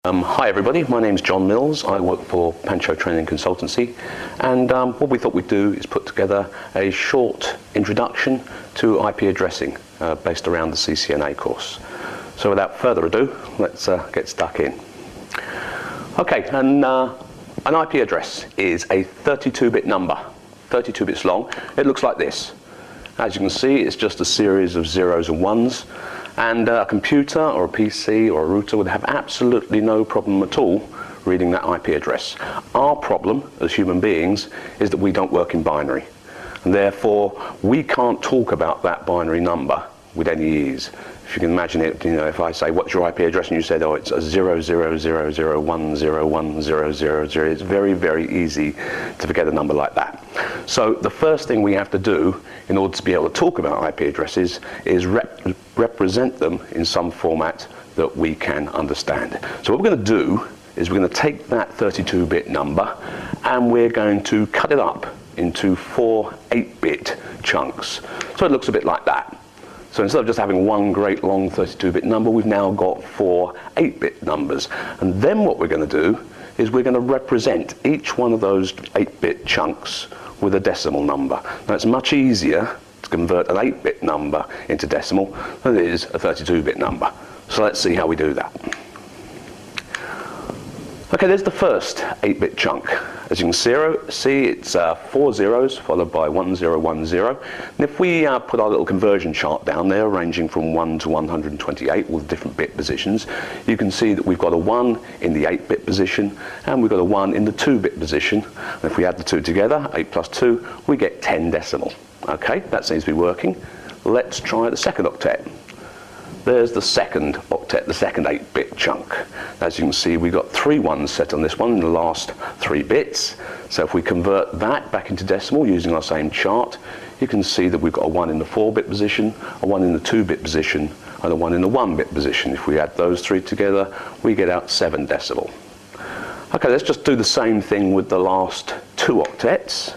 Hi everybody, my name's John Mills. I work for Pancho Training Consultancy, and what we thought we'd do is put together a short introduction to IP addressing based around the CCNA course. So without further ado, let's get stuck in. Okay, and an IP address is a 32-bit number, 32 bits long. It looks like this. As you can see, it's just a series of zeros and ones. And a computer or a PC or a router would have absolutely no problem at all reading that IP address. Our problem as human beings is that we don't work in binary. And therefore, we can't talk about that binary number with any ease. If you can imagine it, if I say, what's your IP address? And you said, oh, it's a 00001010000. It's very, very easy to forget a number like that. So the first thing we have to do in order to be able to talk about IP addresses is represent them in some format that we can understand. So what we're going to do is we're going to take that 32-bit number and we're going to cut it up into 4 8-bit chunks. So it looks a bit like that. So instead of just having one great long 32-bit number, we've now got 4 8-bit numbers. And then what we're going to do is we're going to represent each one of those 8-bit chunks with a decimal number. Now it's much easier to convert an 8-bit number into decimal than it is a 32-bit number. So let's see how we do that. Okay, there's the first 8-bit chunk. As you can see, it's 4 zeros followed by 1010. And if we put our little conversion chart down there, ranging from 1 to 128 with different bit positions, you can see that we've got a 1 in the 8-bit position and we've got a 1 in the 2-bit position. And if we add the two together, 8 plus 2, we get 10 decimal. Okay, that seems to be working. Let's try the second octet. There's the second octet, the second 8-bit chunk. As you can see, we've got 3 ones set on this one in the last 3 bits. So if we convert that back into decimal using our same chart, you can see that we've got a 1 in the 4-bit position, a 1 in the 2-bit position, and a 1 in the 1-bit position. If we add those 3 together, we get out 7 decimal. Okay, let's just do the same thing with the last 2 octets.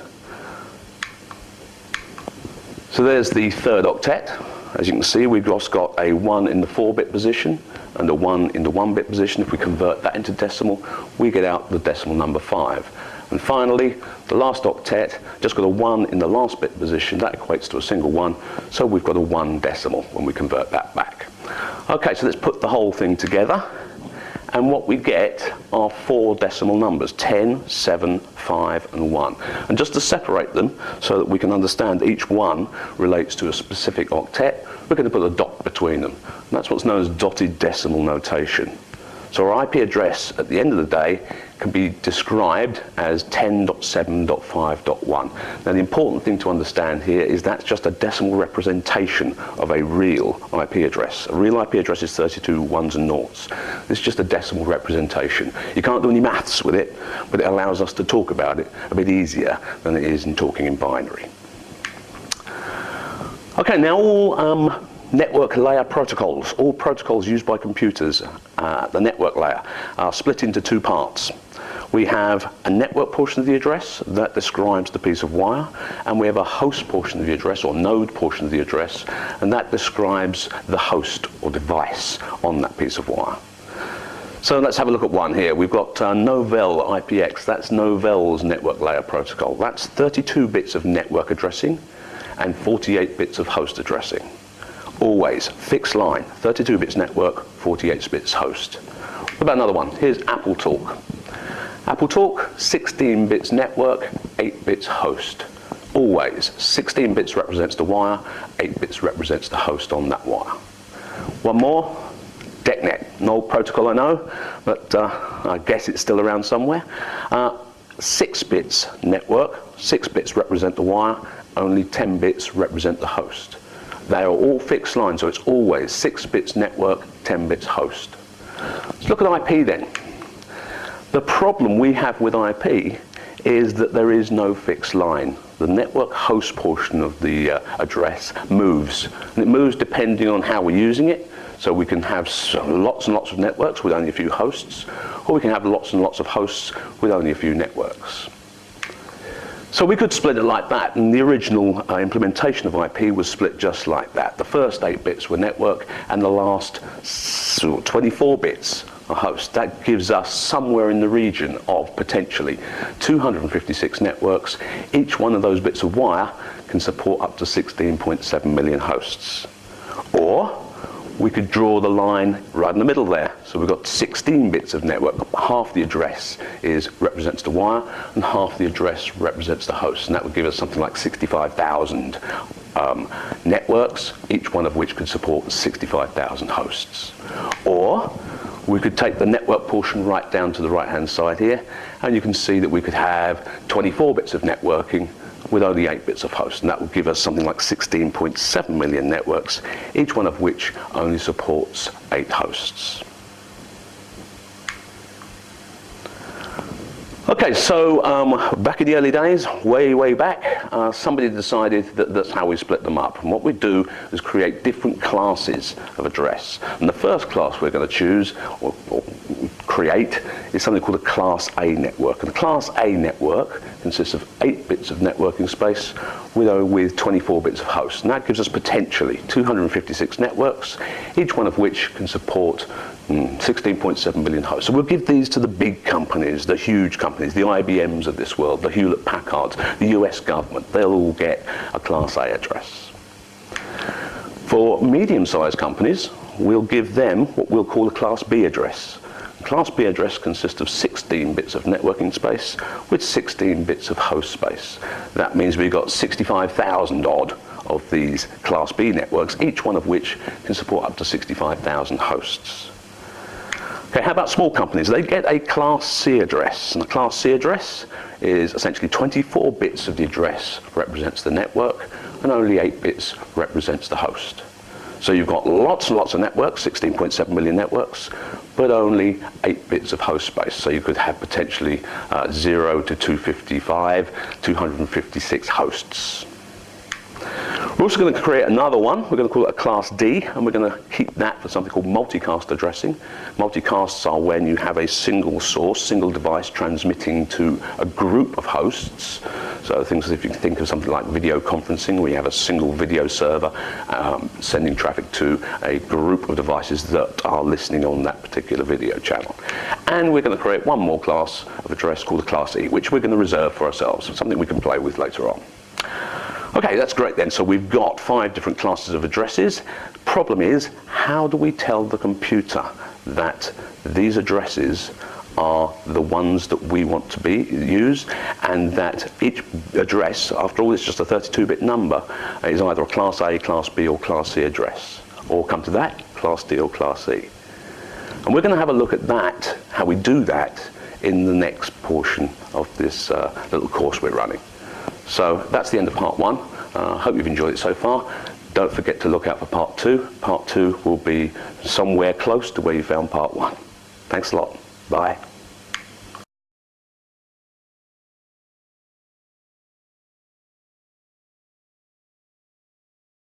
So there's the third octet. As you can see, we've just got a 1 in the 4-bit position and a 1 in the 1-bit position. If we convert that into decimal, we get out the decimal number 5. And finally, the last octet, just got a 1 in the last bit position. That equates to a single 1, so we've got a 1 decimal when we convert that back. Okay, so let's put the whole thing together. And what we get are 4 decimal numbers, 10, 7, 5, and 1. And just to separate them so that we can understand each one relates to a specific octet, we're going to put a dot between them. And that's what's known as dotted decimal notation. So our IP address at the end of the day can be described as 10.7.5.1. Now the important thing to understand here is that's just a decimal representation of a real IP address. A real IP address is 32 ones and noughts. It's just a decimal representation. You can't do any maths with it, but it allows us to talk about it a bit easier than it is in talking in binary. Okay, now all network layer protocols, all protocols used by computers at the network layer, are split into 2 parts. We have a network portion of the address that describes the piece of wire, and we have a host portion of the address, or node portion of the address, and that describes the host or device on that piece of wire. So let's have a look at one here. We've got Novell IPX, that's Novell's network layer protocol. That's 32 bits of network addressing and 48 bits of host addressing. Always fixed line, 32 bits network, 48 bits host. What about another one? Here's AppleTalk. AppleTalk, 16 bits network, 8 bits host. Always 16 bits represents the wire, 8 bits represents the host on that wire. One more, DECnet, an old protocol I know, but I guess it's still around somewhere. 6 bits network, 6 bits represent the wire, only 10 bits represent the host. They are all fixed lines, so it's always 6 bits network, 10 bits host. Let's look at IP then. The problem we have with IP is that there is no fixed line. The network host portion of the address moves, and it moves depending on how we're using it. So we can have lots and lots of networks with only a few hosts, or we can have lots and lots of hosts with only a few networks. So we could split it like that, and the original implementation of IP was split just like that. The first 8 bits were network, and the last 24 bits a host. That gives us somewhere in the region of potentially 256 networks. Each one of those bits of wire can support up to 16.7 million hosts. Or we could draw the line right in the middle there. So we've got 16 bits of network. Half the address represents the wire, and half the address represents the host. And that would give us something like 65,000 networks, each one of which could support 65,000 hosts. Or we could take the network portion right down to the right-hand side here, and you can see that we could have 24 bits of networking with only 8 bits of host, and that will give us something like 16.7 million networks, each one of which only supports 8 hosts. Okay, so back in the early days, way back, somebody decided that that's how we split them up. And what we do is create different classes of address. And the first class we're going to choose or create is something called a Class A network. And the Class A network consists of 8 bits of networking space with 24 bits of hosts. And that gives us potentially 256 networks, each one of which can support 16.7 million hosts. So we'll give these to the big companies, the huge companies, the IBMs of this world, the Hewlett-Packards, the US government. They'll all get a Class A address. For medium-sized companies, we'll give them what we'll call a Class B address. Class B address consists of 16 bits of networking space with 16 bits of host space. That means we've got 65,000 odd of these Class B networks, each one of which can support up to 65,000 hosts. Okay, how about small companies? They get a Class C address, and the Class C address is essentially 24 bits of the address represents the network, and only 8 bits represents the host. So you've got lots and lots of networks, 16.7 million networks, but only 8 bits of host space. So you could have potentially 0 to 255, 256 hosts. We're also going to create another one. We're going to call it a Class D, and we're going to keep that for something called multicast addressing. Multicasts are when you have a single source, single device transmitting to a group of hosts. So things, if you think of something like video conferencing, where you have a single video server sending traffic to a group of devices that are listening on that particular video channel. And we're going to create one more class of address called a Class E, which we're going to reserve for ourselves, something we can play with later on. Okay, that's great then. So we've got 5 different classes of addresses. Problem is, how do we tell the computer that these addresses are the ones that we want to use, and that each address, after all, it's just a 32-bit number, is either a Class A, Class B, or Class C address, or come to that, Class D or Class C. And we're going to have a look at that, how we do that, in the next portion of this little course we're running. So that's the end of part 1. Hope you've enjoyed it so far. Don't forget to look out for part 2. Part 2 will be somewhere close to where you found part 1. Thanks a lot. Bye.